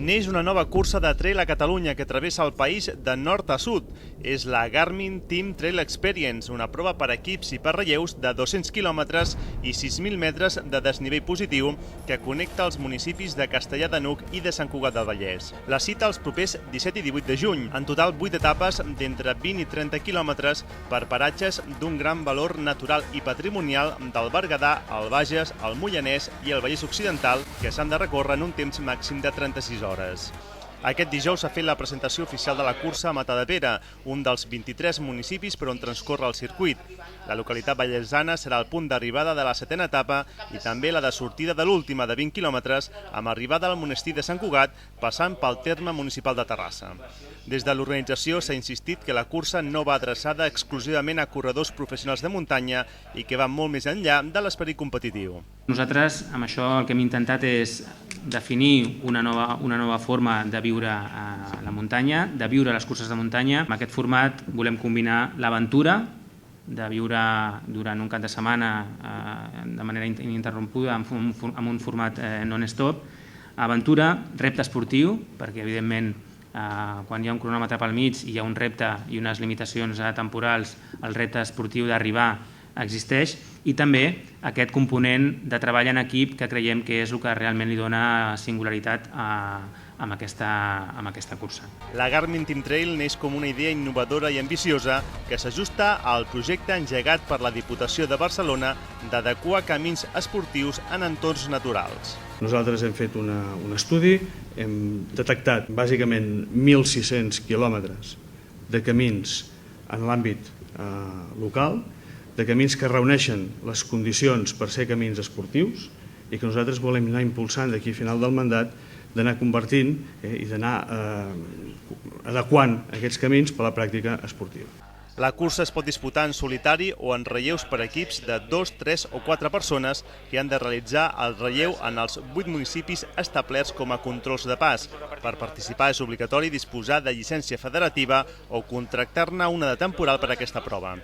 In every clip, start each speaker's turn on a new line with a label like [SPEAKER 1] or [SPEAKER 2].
[SPEAKER 1] Neix una nova cursa de trail a Catalunya que travessa el país de nord a sud. És la Garmin Team Trail Experience, una prova per equips i per relleus de 200 quilòmetres i 6.000 metres de desnivell positiu que connecta els municipis de Castellar de N'Hug i de Sant Cugat del Vallès. La cita els propers 17 i 18 de juny. En total, 8 etapes d'entre 20 i 30 quilòmetres per paratges d'un gran valor natural i patrimonial del Berguedà, el Bages, el Moianès i el Vallès Occidental, que s'han de recórrer en un temps màxim de 36 hores. Aquest dijous s'ha fet la presentació oficial de la cursa a Matadepera, un dels 23 municipis per on transcorre el circuit. La localitat vallesana serà el punt d'arribada de la 7a etapa i també la de sortida de l'última de 20 quilòmetres amb arribada al monestir de Sant Cugat, passant pel terme municipal de Terrassa. Des de l'organització s'ha insistit que la cursa no va adreçada exclusivament a corredors professionals de muntanya i que va molt més enllà de l'esperit competitiu.
[SPEAKER 2] Nosaltres amb això el que hem intentat és definir una nova forma de viure la muntanya, de viure les curses de muntanya. En aquest format volem combinar l'aventura, de viure durant un cap de setmana de manera ininterrompuda amb un format non-stop, aventura, repte esportiu, perquè evidentment quan hi ha un cronòmetre pel mig i hi ha un repte i unes limitacions temporals, el repte esportiu d'arribar existeix, i també aquest component de treball en equip que creiem que és el que realment li dona singularitat a aquesta cursa.
[SPEAKER 1] La Garmin Team Trail neix com una idea innovadora i ambiciosa que s'ajusta al projecte engegat per la Diputació de Barcelona d'adequar camins esportius en entorns naturals.
[SPEAKER 3] Nosaltres hem fet un estudi, hem detectat bàsicament 1.600 quilòmetres de camins en l'àmbit local, de camins que reuneixen les condicions per ser camins esportius i que nosaltres volem anar impulsant d'aquí a final del mandat, d'anar convertint i d'anar adequant aquests camins per a la pràctica esportiva.
[SPEAKER 1] La cursa es pot disputar en solitari o en relleus per equips de 2, 3 o 4 persones que han de realitzar el relleu en els 8 municipis establerts com a controls de pas. Per participar és obligatori disposar de llicència federativa o contractar-ne una de temporal per a aquesta prova.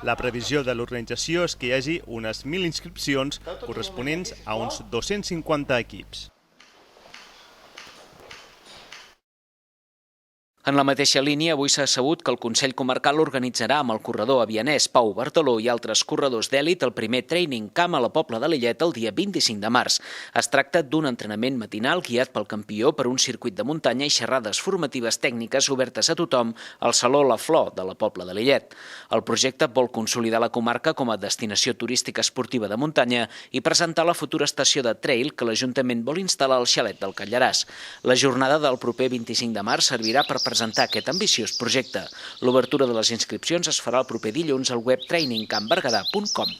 [SPEAKER 1] La previsió de l'organització és que hi hagi unes 1.000 inscripcions corresponents a uns 250 equips.
[SPEAKER 4] En la mateixa línia, avui s'ha sabut que el Consell Comarcal organitzarà amb el corredor avianès Pau Bartoló i altres corredors d'èlit el primer Training Camp a la Pobla de Lillet el dia 25 de març. Es tracta d'un entrenament matinal guiat pel campió per un circuit de muntanya i xerrades formatives tècniques obertes a tothom al Saló La Flor de la Pobla de Lillet. El projecte vol consolidar la comarca com a destinació turística esportiva de muntanya i presentar la futura estació de trail que l'Ajuntament vol instal·lar al xalet del Catlllaràs. La jornada del proper 25 de març servirà per presentar aquest ambiciós projecte. L'obertura de les inscripcions es farà el proper dilluns al web trainingcampberguedà.com.